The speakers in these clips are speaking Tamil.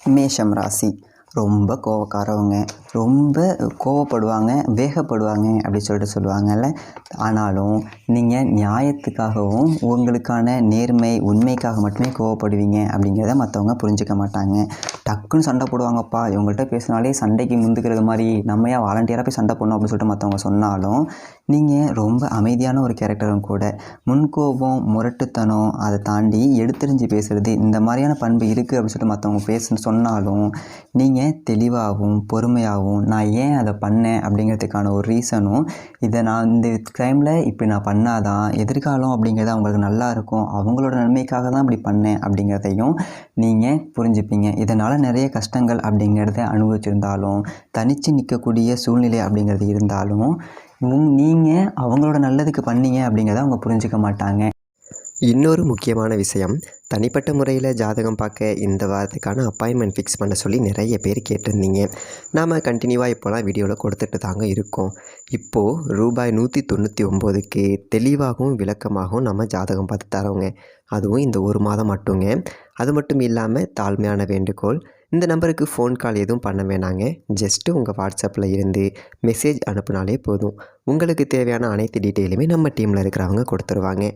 மேஷம் ராசி ரொம்ப கோவக்காரவங்க, ரொம்ப கோவப்படுவாங்க, வேகப்படுவாங்க அப்படி சொல்லுவாங்கல்ல. ஆனாலும் நீங்கள் நியாயத்துக்காகவும் உங்களுக்கான நேர்மை உண்மைக்காக மட்டுமே கோவப்படுவீங்க அப்படிங்கிறத மற்றவங்க புரிஞ்சிக்க மாட்டாங்க. டக்குன்னு சண்டை போடுவாங்கப்பா, இவங்கள்ட்ட பேசினாலே சண்டைக்கு முந்துக்கிறது மாதிரி நம்ம ஏன் வாலண்டியராக போய் சண்டை போடணும் அப்படின்னு சொல்லிட்டு மற்றவங்க சொன்னாலும் நீங்கள் ரொம்ப அமைதியான ஒரு கேரக்டரும் கூட. முன்கோபம், முரட்டுத்தனம், அதை தாண்டி எடுத்தெறிஞ்சு பேசுகிறது, இந்த மாதிரியான பண்பு இருக்குது அப்படின்னு சொல்லிட்டு மற்றவங்க சொன்னாலும் நீங்கள் தெளிவாகவும் பொறுமையாகவும் நான் ஏன் அதை பண்ணேன் அப்படிங்கிறதுக்கான ஒரு ரீசனும், இதை நான் இந்த டைமில் இப்படி நான் பண்ணாதான் எதிர்காலம் அப்படிங்கிறது அவங்களுக்கு நல்லா இருக்கும், அவங்களோட நன்மைக்காக தான் இப்படி பண்ணேன் அப்படிங்கிறதையும் நீங்கள் புரிஞ்சுப்பீங்க. இதனால் நிறைய கஷ்டங்கள் அப்படிங்கிறத அனுபவிச்சிருந்தாலும், தனித்து நிற்கக்கூடிய சூழ்நிலை அப்படிங்கிறது இருந்தாலும் நீங்கள் அவங்களோட நல்லதுக்கு பண்ணீங்க அப்படிங்கிறத அவங்க புரிஞ்சிக்க மாட்டாங்க. இன்னொரு முக்கியமான விஷயம், தனிப்பட்ட முறையில் ஜாதகம் பார்க்க இந்த வாரத்துக்கான அப்பாயின்மெண்ட் ஃபிக்ஸ் பண்ண சொல்லி நிறைய பேர் கேட்டிருந்தீங்க. நாம் கண்டினியூவாக இப்போலாம் வீடியோவில் கொடுத்துட்டு தாங்க இருக்கோம். இப்போது ரூபாய் 199க்கு தெளிவாகவும் விளக்கமாகவும் நம்ம ஜாதகம் பார்த்து தரோங்க. அதுவும் இந்த ஒரு மாதம் மட்டுங்க. அது மட்டும் இல்லாமல் தாழ்மையான வேண்டுகோள், இந்த நம்பருக்கு ஃபோன் கால் எதுவும் பண்ண வேணாங்க. ஜஸ்ட்டு உங்கள் வாட்ஸ்அப்பில் இருந்து மெசேஜ் அனுப்புனாலே போதும். உங்களுக்கு தேவையான அனைத்து டீட்டெயிலுமே நம்ம டீமில் இருக்கிறவங்க கொடுத்துருவாங்க.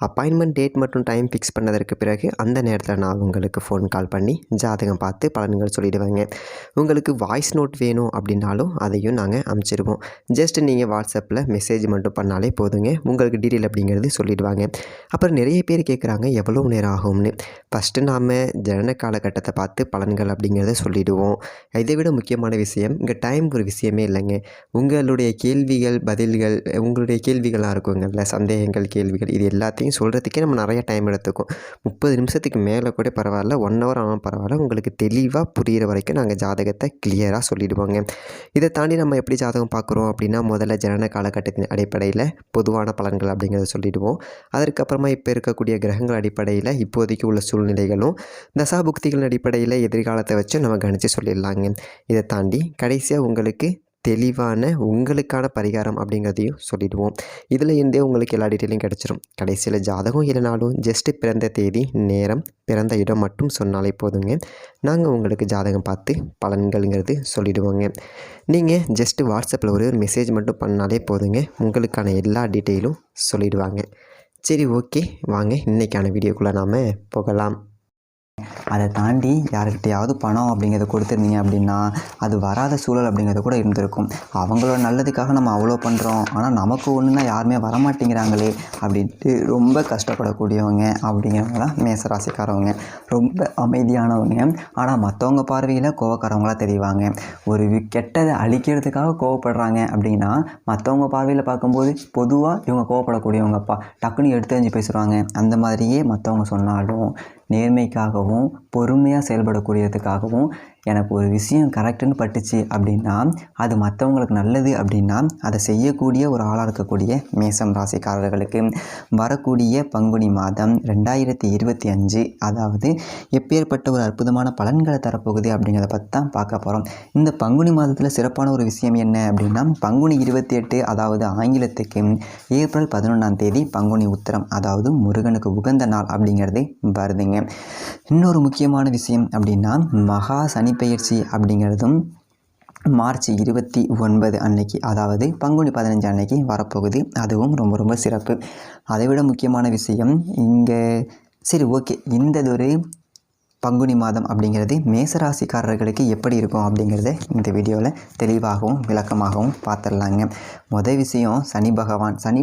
அப்பாயின்மெண்ட் டேட் மற்றும் டைம் ஃபிக்ஸ் பண்ணதற்கு பிறகு அந்த நேரத்தில் நான் உங்களுக்கு ஃபோன் கால் பண்ணி ஜாதகம் பார்த்து பலன்கள் சொல்லிவிடுவேங்க. உங்களுக்கு வாய்ஸ் நோட் வேணும் அப்படின்னாலும் அதையும் நாங்கள் அனுப்பிச்சிடுவோம். ஜஸ்ட் நீங்கள் வாட்ஸ்அப்பில் மெசேஜ் மட்டும் பண்ணாலே போதுங்க, உங்களுக்கு டீட்டெயில் அப்படிங்கிறது சொல்லிவிடுவாங்க. அப்புறம் நிறைய பேர் கேட்குறாங்க எவ்வளோ நேரம் ஆகும்னு. ஃபஸ்ட்டு நாம் ஜனன காலகட்டத்தை பார்த்து பலன்கள் அப்படிங்கிறத சொல்லிவிடுவோம். இதை விட முக்கியமான விஷயம், இங்கே டைம் ஒரு விஷயமே இல்லைங்க. உங்களுடைய கேள்விகள் பதில்கள், உங்களுடைய கேள்விகளாக இருக்குங்கள்ல, சந்தேகங்கள் கேள்விகள், இது எல்லாத்தையும் சொல்கிறதுக்கே நம்ம நிறைய டைம் எடுத்துக்கும். 30 நிமிஷத்துக்கு மேலே கூட பரவாயில்ல, 1 ஹவர் ஆனாலும் பரவாயில்ல, உங்களுக்கு தெளிவாக புரிகிற வரைக்கும் நாங்கள் ஜாதகத்தை கிளியராக சொல்லிவிடுவோங்க. இதை தாண்டி நம்ம எப்படி ஜாதகம் பார்க்குறோம் அப்படின்னா, முதல்ல ஜனன காலகட்டத்தின் அடிப்படையில் பொதுவான பலன்கள் அப்படிங்கிறத சொல்லிவிடுவோம். அதற்கப்புறமா இப்போ இருக்கக்கூடிய கிரகங்கள் அடிப்படையில் இப்போதைக்கு உள்ள சூழ்நிலைகளும், தசாபுக்திகளின் அடிப்படையில் எதிர்காலத்தை வச்சு நம்ம கணிச்சு சொல்லிடலாங்க. இதை தாண்டி கடைசியாக உங்களுக்கு தெளிவான உங்களுக்கான பரிகாரம் அப்படிங்கிறதையும் சொல்லிவிடுவோம். இதில் இருந்தே உங்களுக்கு எல்லா டீட்டெயிலும் கிடச்சிரும். கடைசியில் ஜாதகம் இல்லைனாலும் ஜஸ்ட்டு பிறந்த தேதி, நேரம், பிறந்த இடம் மட்டும் சொன்னாலே போதுங்க. நாங்கள் உங்களுக்கு ஜாதகம் பார்த்து பலன்கள்ங்கிறது சொல்லிவிடுவோங்க. நீங்கள் ஜஸ்ட்டு வாட்ஸ்அப்பில் ஒரு மெசேஜ் மட்டும் பண்ணாலே போதுங்க, உங்களுக்கான எல்லா டீட்டெயிலும் சொல்லிவிடுவாங்க. சரி, ஓகே, வாங்க இன்றைக்கான வீடியோக்குள்ளே நாம் போகலாம். அதை தாண்டி யாருக்கிட்டையாவது பணம் அப்படிங்கிறத கொடுத்துருந்தீங்க அப்படின்னா அது வராத சூழல் அப்படிங்கிறது கூட இருந்திருக்கும். அவங்களோட நல்லதுக்காக நம்ம அவ்வளோ பண்ணுறோம், ஆனால் நமக்கு ஒன்றுனா யாருமே வரமாட்டேங்கிறாங்களே அப்படின்ட்டு ரொம்ப கஷ்டப்படக்கூடியவங்க அப்படிங்கிறவங்க தான் மேசராசிக்காரவங்க. ரொம்ப அமைதியானவங்க, ஆனால் மற்றவங்க பார்வையில் கோவக்காரவங்களாக தெரிவாங்க. ஒரு கெட்டதை அழிக்கிறதுக்காக கோவப்படுறாங்க அப்படின்னா மற்றவங்க பார்வையில் பார்க்கும்போது பொதுவாக இவங்க கோவப்படக்கூடியவங்கப்பா, டக்குன்னு எடுத்தறிஞ்சு பேசுகிறாங்க. அந்த மாதிரியே மற்றவங்க சொன்னாலும் நேர்மைக்காகவும் பொறுமையாக செயல்படக்கூடியதுக்காகவும் எனக்கு ஒரு விஷயம் கரெக்டுன்னு பட்டுச்சு அப்படின்னா அது மற்றவங்களுக்கு நல்லது அப்படின்னா அதை செய்யக்கூடிய ஒரு ஆளாக இருக்கக்கூடிய மேசம் ராசிக்காரர்களுக்கு வரக்கூடிய பங்குனி மாதம் 2025 அதாவது எப்பேற்பட்ட ஒரு அற்புதமான பலன்களை தரப்போகுது அப்படிங்கிறத பற்றி தான் பார்க்க போகிறோம். இந்த பங்குனி மாதத்தில் சிறப்பான ஒரு விஷயம் என்ன அப்படின்னா, பங்குனி 28 அதாவது ஆங்கிலத்துக்கு ஏப்ரல் 11ஆம் தேதி பங்குனி உத்திரம், அதாவது முருகனுக்கு உகந்த நாள் அப்படிங்கிறது வருதுங்க. இன்னொரு முக்கியமான விஷயம் அப்படின்னா, மகா சனி பயிற்சி அப்படிங்கிறதும் மார்ச் 29 அன்னைக்கு, அதாவது பங்குனி 15 அன்னைக்கு வரப்போகுது. அதுவும் ரொம்ப ரொம்ப சிறப்பு. அதை விட முக்கியமான விஷயம் இங்கே, சரி ஓகே, இந்ததொரு பங்குனி மாதம் அப்படிங்கிறது மேசராசிக்காரர்களுக்கு எப்படி இருக்கும் அப்படிங்கிறத இந்த வீடியோவில் தெளிவாகவும் விளக்கமாகவும் பார்த்துடலாங்க. முதல் விஷயம், சனி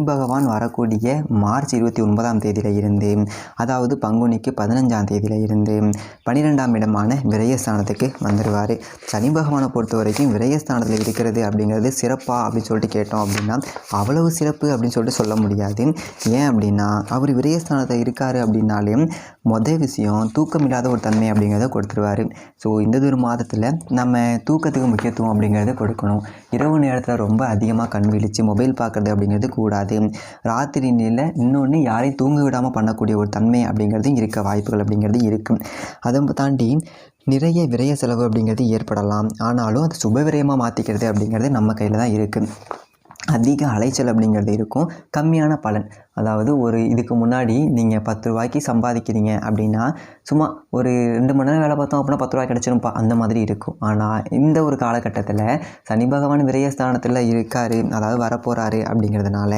பகவான் வரக்கூடிய மார்ச் 29ஆம் தேதியில் இருந்து, அதாவது பங்குனிக்கு 15ஆம் தேதியில் இருந்து 12ஆம் இடமான விரயஸ்தானத்துக்கு வந்துடுவார். சனி பகவானை பொறுத்த வரைக்கும் விரயஸ்தானத்தில் இருக்கிறது அப்படிங்கிறது சிறப்பாக அப்படின்னு சொல்லிட்டு கேட்டோம் அப்படின்னா அவ்வளவு சிறப்பு அப்படின்னு சொல்லிட்டு சொல்ல முடியாது. ஏன் அப்படின்னா அவர் விரயஸ்தானத்தில் இருக்கார் அப்படின்னாலே முதல் விஷயம் தூக்கமில்லாத ஒரு தன்மை அப்படிங்கிறத கொடுத்துருவார். ஸோ இந்த ஒரு மாதத்தில் நம்ம தூக்கத்துக்கு முக்கியத்துவம் அப்படிங்கிறத கொடுக்கணும். இரவு நேரத்தில் ரொம்ப அதிகமாக கண் விழித்து மொபைல் பார்க்குறது அப்படிங்கிறது கூடாது. ராத்திரி நிலையில் இன்னொன்று யாரையும் தூங்க விடாமல் பண்ணக்கூடிய ஒரு தன்மை அப்படிங்கிறது இருக்க வாய்ப்புகள் அப்படிங்கிறது இருக்குது. அதை தாண்டி நிறைய விரய செலவு அப்படிங்கிறது ஏற்படலாம். ஆனாலும் அது சுப விரயமாக மாற்றிக்கிறது அப்படிங்கிறது நம்ம கையில் தான் இருக்குது. அதிக அலைச்சல் அப்படிங்கிறது இருக்கும், கம்மியான பலன். அதாவது ஒரு இதுக்கு முன்னாடி நீங்கள் 10 ரூபாய்க்கு சம்பாதிக்கிறீங்க அப்படின்னா சும்மா ஒரு 2 மணி நேரம் வேலை பார்த்தோம் அப்படின்னா 10 ரூபாய் கிடச்சிரும்ப்பா அந்த மாதிரி இருக்கும். ஆனால் இந்த ஒரு காலகட்டத்தில் சனி பகவான் விரயஸ்தானத்தில் இருக்கார், அதாவது வரப்போகிறாரு அப்படிங்கிறதுனால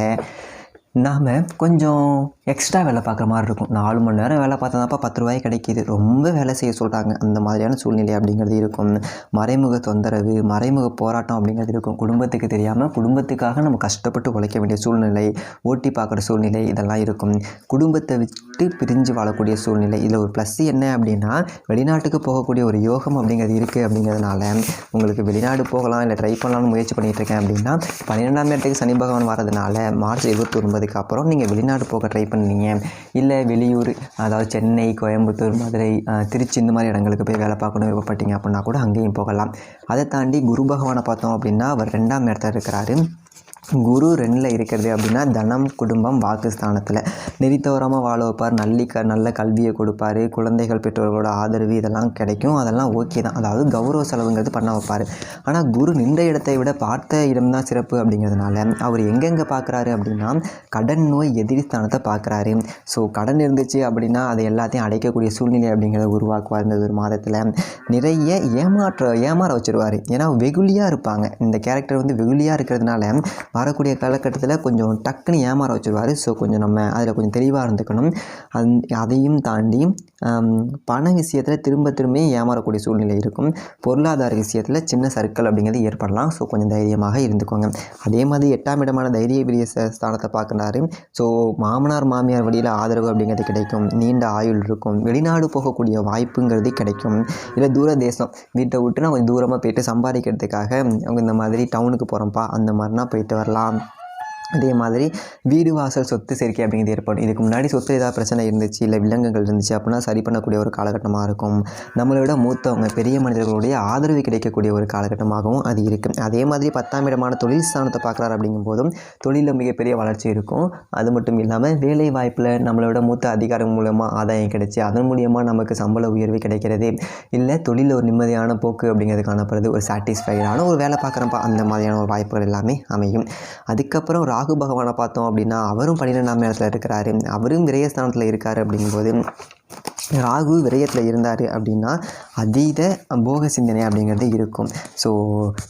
நாம் கொஞ்சம் எக்ஸ்ட்ரா வேலை பார்க்குற மாதிரி இருக்கும். 4 மணி நேரம் வேலை பார்த்ததாப்பா 10 ரூபாய் கிடைக்கிது, ரொம்ப வேலை செய்ய சொல்கிறாங்க, அந்த மாதிரியான சூழ்நிலை அப்படிங்கிறது இருக்கும். மறைமுக தொந்தரவு, மறைமுக போராட்டம் அப்படிங்கிறது இருக்கும். குடும்பத்துக்கு தெரியாமல் குடும்பத்துக்காக நம்ம கஷ்டப்பட்டு உழைக்க வேண்டிய சூழ்நிலை, ஓட்டி பார்க்குற சூழ்நிலை இதெல்லாம் இருக்கும். குடும்பத்தை விட்டு பிரிஞ்சு வாழக்கூடிய சூழ்நிலை. இதில் ஒரு ப்ளஸ் என்ன அப்படின்னா வெளிநாட்டுக்கு போகக்கூடிய ஒரு யோகம் அப்படிங்கிறது இருக்குது. அப்படிங்கிறதுனால உங்களுக்கு வெளிநாடு போகலாம், இல்லை ட்ரை பண்ணலாம்னு முயற்சி பண்ணிகிட்டு இருக்கேன் அப்படின்னா 12ஆம் இடத்துக்கு சனி பகவான் வரதுனால மார்ச் 29 அப்புறம் நீங்கள் வெளிநாடு போக ட்ரை பண்ணீங்க, இல்லை வெளியூர் அதாவது சென்னை, கோயம்புத்தூர், மதுரை, திருச்சி இந்த மாதிரி இடங்களுக்கு போய் வேலை பார்க்கணும் விருப்பப்பட்டீங்க அப்படின்னா கூட அங்கேயும் போகலாம். அதை தாண்டி குரு பகவானை பார்த்தோம் அப்படின்னா அவர் 2ஆம் இடத்துல இருக்கிறாரு. குரு 2ல் இருக்கிறது அப்படின்னா தனம், குடும்பம், வாக்குஸ்தானத்தில் நெறித்தவராமல் வாழ வைப்பார், நல்ல கல்வியை கொடுப்பார், குழந்தைகள் பெற்றோர்களோட ஆதரவு இதெல்லாம் கிடைக்கும், அதெல்லாம் ஓகே தான். அதாவது கௌரவ செலவுங்கிறது பண்ண வைப்பார். ஆனால் குரு நின்ற இடத்தை விட பார்த்த இடம்தான் சிறப்பு. அப்படிங்கிறதுனால அவர் எங்கெங்கே பார்க்குறாரு அப்படின்னா கடன் நோய் எதிரி ஸ்தானத்தை பார்க்குறாரு. ஸோ கடன் இருந்துச்சு அப்படின்னா அதை எல்லாத்தையும் அடைக்கக்கூடிய சூழ்நிலை அப்படிங்கிறத உருவாக்குவார். இந்த ஒரு மாதத்தில் நிறைய ஏமாற வச்சுருவார். ஏன்னா வெகுளியாக இருப்பாங்க, இந்த கேரக்டர் வந்து வெகுளியாக இருக்கிறதுனால வரக்கூடிய காலகட்டத்தில் கொஞ்சம் டக்குன்னு ஏமாற வச்சுருவார். ஸோ கொஞ்சம் நம்ம அதில் கொஞ்சம் தெளிவாக இருந்துக்கணும். அதையும் தாண்டி பண விஷயத்தில் திரும்ப ஏமாறக்கூடிய சூழ்நிலை இருக்கும். பொருளாதார விஷயத்தில் சின்ன சர்க்கிள் அப்படிங்கிறது ஏற்படலாம். ஸோ கொஞ்சம் தைரியமாக இருந்துக்கோங்க. அதே மாதிரி 8ஆம் இடமான தைரிய பிரிய ஸ்தானத்தை பார்க்குறாரு. ஸோ மாமனார் மாமியார் வழியில் ஆதரவு அப்படிங்கிறது கிடைக்கும், நீண்ட ஆயுள் இருக்கும், வெளிநாடு போகக்கூடிய வாய்ப்புங்கிறது கிடைக்கும். இல்லை தூர தேசம் வீட்டை விட்டு நான் கொஞ்சம் தூரமாக போயிட்டு சம்பாதிக்கிறதுக்காக அவங்க இந்த மாதிரி டவுனுக்கு போகிறோம்ப்பா அந்த மாதிரினா போயிட்டு வரலாம். அதே மாதிரி வீடு வாசல் சொத்து சேர்க்கை அப்படிங்கிறது ஏற்படும். இதுக்கு முன்னாடி சொத்து ஏதாவது பிரச்சனை இருந்துச்சு, இல்லை விலங்குகள் இருந்துச்சு அப்படின்னா சரி பண்ணக்கூடிய ஒரு காலகட்டமாக இருக்கும். நம்மளை விட மூத்தவங்க பெரிய மனிதர்களுடைய ஆதரவு கிடைக்கக்கூடிய ஒரு காலகட்டமாகவும் அது இருக்குது. அதே மாதிரி 10ஆம் இடமான தொழில் ஸ்தானத்தை பார்க்குறாரு. அப்படிங்கும்போதும் தொழிலில் மிகப்பெரிய வளர்ச்சி இருக்கும். அது மட்டும் இல்லாமல் வேலை வாய்ப்பில் நம்மளை விட மூத்த அதிகாரம் மூலமாக ஆதாயம் கிடைச்சி அதன் மூலியமாக நமக்கு சம்பள உயர்வு கிடைக்கிறது, இல்லை தொழிலில் ஒரு நிம்மதியான போக்கு அப்படிங்கிறது காணப்படுறது, ஒரு சாட்டிஸ்ஃபைடான ஒரு வேலை பார்க்குறப்ப அந்த மாதிரியான ஒரு வாய்ப்புகள் எல்லாமே அமையும். அதுக்கப்புறம் ராகு பகவானை பார்த்தோம் அப்படின்னா அவரும் 12ஆம் இடத்துல இருக்கிறாரு, அவரும் விரயஸ்தானத்தில் இருக்கார். அப்படிங்கும்போது ராகு விரயத்தில் இருந்தார் அப்படின்னா அதீத போக சிந்தனை அப்படிங்கிறது இருக்கும். ஸோ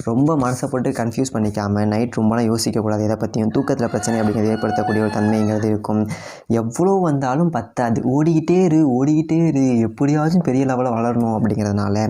ரொம்ப மனசை போட்டு கன்ஃபியூஸ் பண்ணிக்காமல் நைட் ரொம்பலாம் யோசிக்கக்கூடாது, எதை பற்றியும் தூக்கத்தில் பிரச்சனை அப்படிங்கிறது ஏற்படுத்தக்கூடிய ஒரு தன்மைங்கிறது இருக்கும். எவ்வளோ வந்தாலும் பத்தாது, ஓடிக்கிட்டே இரு எப்படியாச்சும் பெரிய லெவலில் வளரணும் அப்படிங்கிறதுனால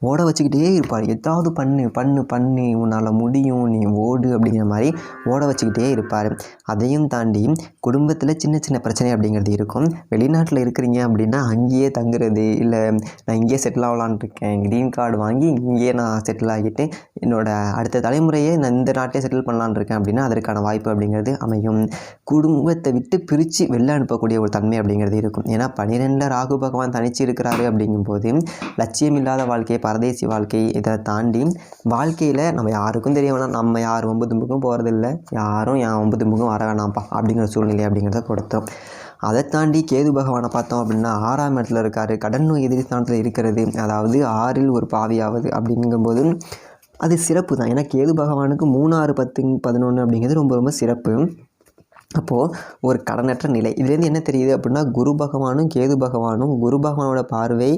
ஓட வச்சுக்கிட்டே இருப்பார். ஏதாவது பண்ணு உன்னால் முடியும், நீ ஓடு அப்படிங்கிற மாதிரி ஓட வச்சுக்கிட்டே இருப்பார். அதையும் தாண்டி குடும்பத்தில் சின்ன பிரச்சனை அப்படிங்கிறது இருக்கும். வெளிநாட்டில் இருக்கிறீங்க அப்படின்னா அங்கேயே தங்குறது, இல்லை நான் இங்கேயே செட்டில் ஆகலான் இருக்கேன், க்ரீன் கார்டு வாங்கி இங்கேயே நான் செட்டில் ஆகிட்டு என்னோடய அடுத்த தலைமுறையே நான் இந்த நாட்டிலே செட்டில் பண்ணலான் இருக்கேன் அப்படின்னா அதற்கான வாய்ப்பு அப்படிங்கிறது அமையும். குடும்பத்தை விட்டு பிரித்து வெளில அனுப்பக்கூடிய ஒரு தன்மை அப்படிங்கிறது இருக்கும். ஏன்னா 12ல் ராகு பகவான் தனிச்சு இருக்கிறாரு. அப்படிங்கும்போது லட்சியம் இல்லாத வாழ்க்கை, பரதேசி வாழ்க்கை, இதை தாண்டி வாழ்க்கையில் நம்ம யாருக்கும் தெரிய வேணாம், நம்ம யார் ஒம்பு தும்புக்கும் போகிறதில்ல, யாரும் என் ஒம்பு தும்புக்கும் வர வேணாம்ப்பா அப்படிங்கிற சூழ்நிலை அப்படிங்கிறத கொடுத்தோம். அதை தாண்டி கேது பகவானை பார்த்தோம் அப்படின்னா 6ஆம் இடத்துல இருக்கார், கடன் நோய் எதிரி ஸ்தானத்தில் இருக்கிறது, அதாவது 6ல் ஒரு பாவியாவது அப்படிங்கும்போது அது சிறப்பு தான். ஏன்னா கேது பகவானுக்கு 3, 6, 10, 11 அப்படிங்கிறது ரொம்ப சிறப்பு. அப்போது ஒரு கடனற்ற நிலை. இதுலேருந்து என்ன தெரியுது அப்படின்னா குரு பகவானும் கேது பகவானும், குரு பகவானோட பார்வை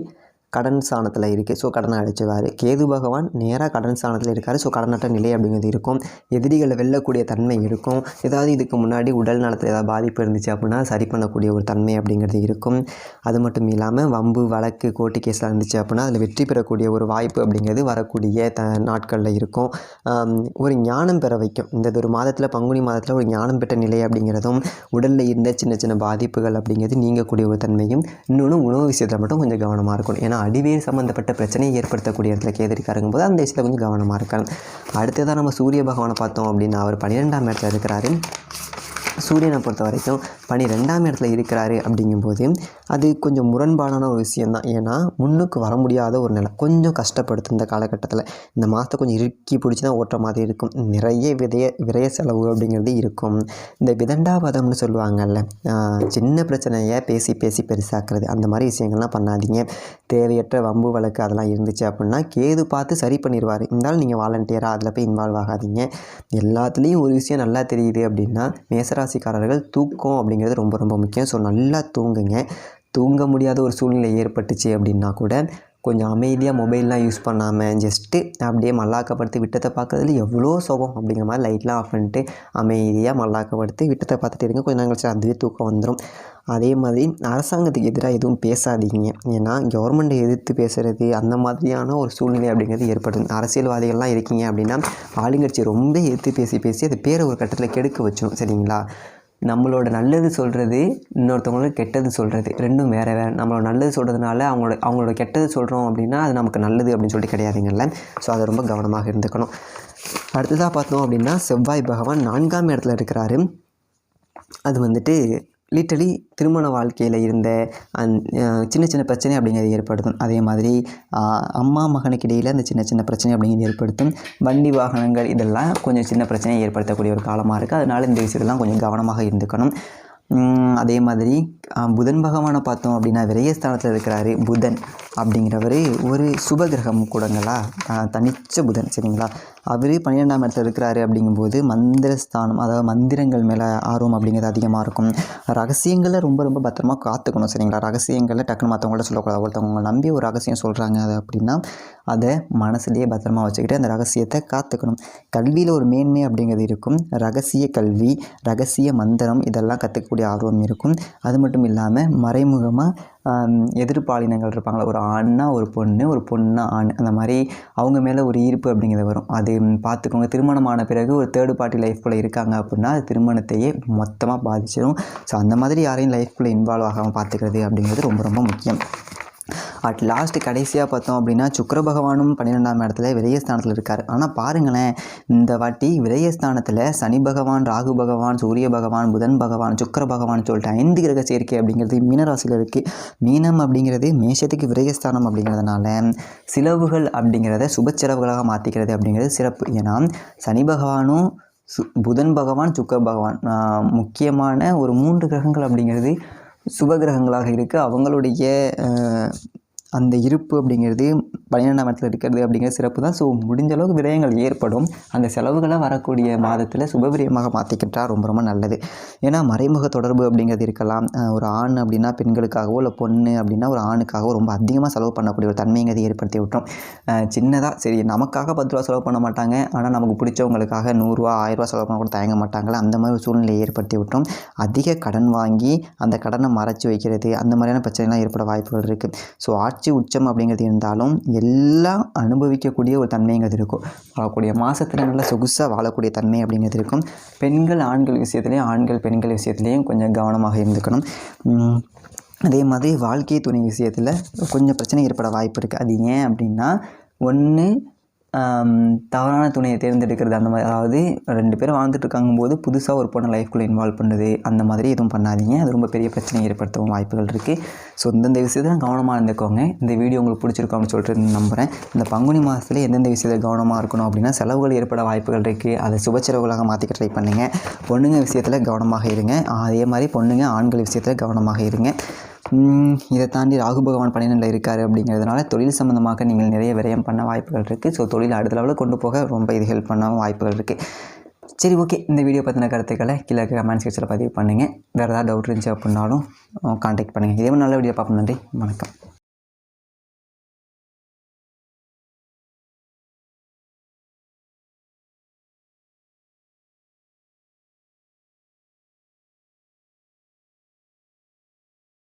கடன் ஸ்தானத்தில் இருக்குது. ஸோ கடனை அடைச்சிவார். கேது பகவான் நேராக கடன் ஸ்தானத்தில் இருக்கார். ஸோ கடனற்ற நிலை அப்படிங்கிறது இருக்கும். எதிரிகளை வெல்லக்கூடிய தன்மை இருக்கும். ஏதாவது இதுக்கு முன்னாடி உடல் நலத்தில் ஏதாவது பாதிப்பு இருந்துச்சு அப்படின்னா சரி பண்ணக்கூடிய ஒரு தன்மை அப்படிங்கிறது இருக்கும். அது மட்டும் இல்லாமல் வம்பு வழக்கு கோர்ட்டு கேஸ்லாம் இருந்துச்சு அப்படின்னா அதில் வெற்றி பெறக்கூடிய ஒரு வாய்ப்பு அப்படிங்கிறது வரக்கூடிய நாட்களில் இருக்கும். ஒரு ஞானம் பெற வைக்கும். இந்த ஒரு மாதத்தில் பங்குனி மாதத்தில் ஒரு ஞானம் பெற்ற நிலை அப்படிங்கிறதும், உடலில் இருந்த சின்ன பாதிப்புகள் அப்படிங்கிறது நீங்கக்கூடிய ஒரு தன்மையும். இன்னொன்று உணவு விஷயத்தில் மட்டும் கொஞ்சம் கவனமாக இருக்கணும். ஏன்னா அடிவேர் சம்மந்தப்பட்ட பிரச்சனையை ஏற்படுத்தக்கூடிய இடத்துல கேது இருக்காருங்கும் போது அந்த விஷயத்தில் கொஞ்சம் கவனமாக இருக்கலாம். அடுத்ததான் நம்ம சூரிய பகவானை பார்த்தோம் அப்படின்னா அவர் 12ஆம் இடத்துல இருக்கிறாரு. சூரியனை பொறுத்த வரைக்கும் 12ஆம் இடத்துல இருக்கிறாரு அப்படிங்கும்போது அது கொஞ்சம் முரண்பாடான ஒரு விஷயந்தான். ஏன்னா முன்னுக்கு வர முடியாத ஒரு நிலை, கொஞ்சம் கஷ்டப்படுத்தும் இந்த காலகட்டத்தில். இந்த மாதத்தை கொஞ்சம் இறுக்கி பிடிச்சி தான் ஓட்டுற மாதிரி இருக்கும். நிறைய விரய செலவு அப்படிங்கிறது இருக்கும். இந்த விதண்டாவாதம்னு சொல்லுவாங்கல்ல, சின்ன பிரச்சனையை பேசி பேசி பெருசாக்குறது, அந்த மாதிரி விஷயங்கள்லாம் பண்ணாதீங்க. தேவையற்ற வம்பு வழக்கு அதெல்லாம் இருந்துச்சு அப்படின்னா கேது பார்த்து சரி பண்ணிடுவார். இருந்தாலும் நீங்கள் வாலண்டியராக அதில் போய் இன்வால்வ் ஆகாதீங்க. எல்லாத்துலேயும் ஒரு விஷயம் நல்லா தெரியுது அப்படின்னா, மேசராசிக்காரர்கள் தூக்கம் அப்படிங்கிறது ரொம்ப ரொம்ப முக்கியம். ஸோ நல்லா தூங்குங்க. தூங்க முடியாத ஒரு சூழ்நிலை ஏற்பட்டுச்சு அப்படின்னா கூட கொஞ்சம் அமைதியாக மொபைல்லாம் யூஸ் பண்ணாமல் ஜஸ்ட்டு அப்படியே மல்லாக்கப்படுத்தி விட்டத்தை பார்க்கறதுல எவ்வளோ சுகம் அப்படிங்கிற மாதிரி லைட்லாம் ஆஃப் பண்ணிட்டு அமைதியாக மல்லாக்கப்படுத்தி விட்டத்தை பார்த்துட்டு இருங்க. கொஞ்சம் நேரம் கழிச்சு அதுவே தூக்கம் வந்துடும். அதே மாதிரி அரசாங்கத்துக்கு எதிராக எதுவும் பேசாதீங்க. ஏன்னா கவர்மெண்ட்டை எதிர்த்து பேசுகிறது அந்த மாதிரியான ஒரு சூழ்நிலை அப்படிங்கிறது ஏற்படும். அரசியல்வாதிகள்லாம் இருக்கீங்க அப்படின்னா ஆளுங்கட்சி ரொம்ப எதிர்த்து பேசி பேசி அது பேரை ஒரு கட்டத்தில் கெடுக்க வச்சிடும். சரிங்களா? நம்மளோட நல்லது சொல்கிறது, இன்னொருத்தவங்களுக்கு கெட்டது சொல்கிறது ரெண்டும் வேறு வேறு. நம்மளோட நல்லது சொல்கிறதுனால அவங்களோட கெட்டது சொல்கிறோம் அப்படின்னா அது நமக்கு நல்லது அப்படின்னு சொல்லிட்டு கிடையாதுங்கல்ல. ஸோ அதை ரொம்ப கவனமாக இருந்துக்கணும். அடுத்ததாக பார்த்தோம் அப்படின்னா செவ்வாய் பகவான் 4ஆம் இடத்துல இருக்கிறாரு. அது வந்துட்டு லிட்டரலி திருமண வாழ்க்கையில் இருந்த சின்ன சின்ன பிரச்சனை அப்படிங்கிறது ஏற்படுத்தும். அதே மாதிரி அம்மா மகனுக்கு இடையில் அந்த சின்ன சின்ன பிரச்சனை அப்படிங்கிறது ஏற்படுத்தும். வண்டி வாகனங்கள் இதெல்லாம் கொஞ்சம் சின்ன பிரச்சனையை ஏற்படுத்தக்கூடிய ஒரு காலமாக இருக்குது. அதனால் இந்த விஷயத்தெல்லாம் கொஞ்சம் கவனமாக இருந்துக்கணும். அதே மாதிரி புதன் பகவானை பார்த்தோம் அப்படின்னா விரயஸ்தானத்தில் இருக்கிறாரு. புதன் அப்படிங்கிறவர் ஒரு சுபகிரகம் கூடங்களா, தனிச்ச புதன். சரிங்களா? அவர் 12ஆம் இடத்துல இருக்கிறாரு அப்படிங்கும்போது மந்திரஸ்தானம், அதாவது மந்திரங்கள் மேலே ஆர்வம் அப்படிங்கிறது அதிகமாக இருக்கும். ரகசியங்களை ரொம்ப ரொம்ப பத்திரமா காத்துக்கணும். சரிங்களா? ரகசியங்களை டக்குன்னு மற்றவங்கள்ட்ட சொல்லக்கூடாது. ஒருத்தவங்க நம்பி ஒரு ரகசியம் சொல்கிறாங்க அது அப்படின்னா அதை மனசுலேயே பத்திரமா வச்சுக்கிட்டு அந்த ரகசியத்தை காத்துக்கணும். கல்வியில் ஒரு மேன்மை அப்படிங்கிறது இருக்கும். ரகசிய கல்வி, ரகசிய மந்திரம் இதெல்லாம் கற்றுக்கக்கூடிய ஆர்வம் இருக்கும். அது மட்டும் இல்லாமல் மறைமுகமாக எதிர்பாலினங்கள் இருப்பாங்களா, ஒரு ஆண்னா ஒரு பொண்ணு, ஒரு பொண்ணா ஆண், அந்த மாதிரி அவங்க மேலே ஒரு ஈர்ப்பு அப்படிங்கிறது வரும். அது பார்த்துக்கோங்க. திருமணமான பிறகு ஒரு தேர்டு பார்ட்டி லைஃப்குள்ளே இருக்காங்க அப்படின்னா அது திருமணத்தையே மொத்தமாக பாதிச்சிடும். ஸோ அந்த மாதிரி யாரையும் லைஃப்குள்ளே இன்வால்வ் ஆகாமல் பார்த்துக்கிறது அப்படிங்கிறது ரொம்ப ரொம்ப முக்கியம். அட் லாஸ்ட்டு கடைசியாக பார்த்தோம் அப்படின்னா சுக்கிர பகவானும் 12ஆம் இடத்துல விரயஸ்தானத்தில் இருக்கார். ஆனால் பாருங்களேன், இந்த வாட்டி விரயஸ்தானத்தில் சனி பகவான், ராகு பகவான், சூரிய பகவான், புதன் பகவான், சுக்கிர பகவான் சொல்லிட்டு 5 கிரக சேர்க்கை அப்படிங்கிறது மீனராசியில் இருக்குது. மீனம் அப்படிங்கிறது மேஷத்துக்கு விரயஸ்தானம் அப்படிங்கிறதுனால செலவுகள் அப்படிங்கிறத சுப செலவுகளாக மாற்றிக்கிறது அப்படிங்கிறது சிறப்பு. ஏன்னா சனி பகவானும் புதன் பகவான், சுக்கிர பகவான் முக்கியமான ஒரு 3 கிரகங்கள் அப்படிங்கிறது சுபகிரகங்களாக இருக்குது. அவங்களுடைய அந்த இருப்பு அப்படிங்கிறது 12ஆம் இடத்துல இருக்கிறது அப்படிங்கிறது சிறப்பு தான். ஸோ முடிஞ்ச அளவுக்கு விரயங்கள் ஏற்படும். அந்த செலவுகளை வரக்கூடிய மாதத்தில் சுபவிரயமாக மாற்றிக்கிட்டால் ரொம்ப ரொம்ப நல்லது. ஏன்னா மறைமுக தொடர்பு அப்படிங்கிறது இருக்கலாம். ஒரு ஆண் அப்படின்னா பெண்களுக்காகவோ, இல்லை பொண்ணு அப்படின்னா ஒரு ஆணுக்காகவோ ரொம்ப அதிகமாக செலவு பண்ணக்கூடிய ஒரு தன்மைங்கிறது ஏற்படுத்தி விட்டோம். சின்னதாக சரி நமக்காக 10 ரூபா செலவு பண்ண மாட்டாங்க, ஆனால் நமக்கு பிடிச்சவங்களுக்காக 100 ரூபா 1000 ரூபா செலவு பண்ண கூட தயங்க மாட்டாங்களா, அந்த மாதிரி ஒரு சூழ்நிலையை ஏற்படுத்தி விட்டோம். அதிக கடன் வாங்கி அந்த கடனை மறைச்சி வைக்கிறது அந்த மாதிரியான பிரச்சனைலாம் ஏற்பட வாய்ப்புகள் இருக்குது. ஸோ ஆட்சி உச்சம் அப்படிங்கிறது இருந்தாலும் எல்லாம் அனுபவிக்கக்கூடிய ஒரு தன்மைங்கிறது இருக்கும். வாழக்கூடிய மாதத்தில் நல்லா சொகுசாக வாழக்கூடிய தன்மை அப்படிங்கிறது இருக்கும். பெண்கள் ஆண்கள் விஷயத்துலேயும், ஆண்கள் பெண்கள் விஷயத்துலேயும் கொஞ்சம் கவனமாக இருந்துக்கணும். அதே மாதிரி வாழ்க்கை துணை விஷயத்தில் கொஞ்சம் பிரச்சனை ஏற்பட வாய்ப்பு இருக்குது. அது ஏன் அப்படின்னா, ஒன்று தவறான துணையை தேர்ந்தெடுக்கிறது, அந்த மாதிரி. அதாவது 2 பேரும் வாழ்ந்துட்டு இருக்காங்கும்போது புதுசாக ஒரு பொண்ணை லைஃப்குள்ளே இன்வால்வ் பண்ணுறது, அந்த மாதிரி எதுவும் பண்ணாதீங்க. அது ரொம்ப பெரிய பிரச்சனை ஏற்படுத்தவும் வாய்ப்புகள் இருக்குது. ஸோ இந்தந்த விஷயத்தில் கவனமாக இருந்துக்கோங்க. இந்த வீடியோ உங்களுக்கு பிடிச்சிருக்கோம் அப்படின்னு சொல்லிட்டு நம்புகிறேன். இந்த பங்குனி மாதத்தில் எந்தெந்த விஷயத்தில் கவனமாக இருக்கணும் அப்படின்னா, செலவுகள் ஏற்பட வாய்ப்புகள் இருக்குது. அதை சுப செலவுகளாக மாற்றிக்க ட்ரை பண்ணுங்கள். பொண்ணுங்க விஷயத்தில் கவனமாக இருங்க. அதே மாதிரி பொண்ணுங்க ஆண்கள் விஷயத்தில் கவனமாக இருங்க. இதை தாண்டி ராகு பகவான் 12ல் இருக்கார் அப்படிங்கிறதுனால தொழில் சம்மந்தமாக நீங்கள் நிறைய விரயம் பண்ண வாய்ப்புகள் இருக்குது. ஸோ தொழில் அடுத்த லெவலில் கொண்டு போக ரொம்ப இது ஹெல்ப் பண்ண வாய்ப்புகள் இருக்குது. சரி, ஓகே. இந்த வீடியோ பற்றின கருத்துக்களை கீழே கமெண்ட் செக்ஷனில் பதிவு பண்ணுங்கள். வேறு ஏதாவது டவுட் இருந்துச்சு அப்படின்னாலும் கான்டாக்ட் பண்ணுங்கள். இதே மாதிரி நல்ல வீடியோ பார்ப்போம். நன்றி, வணக்கம்.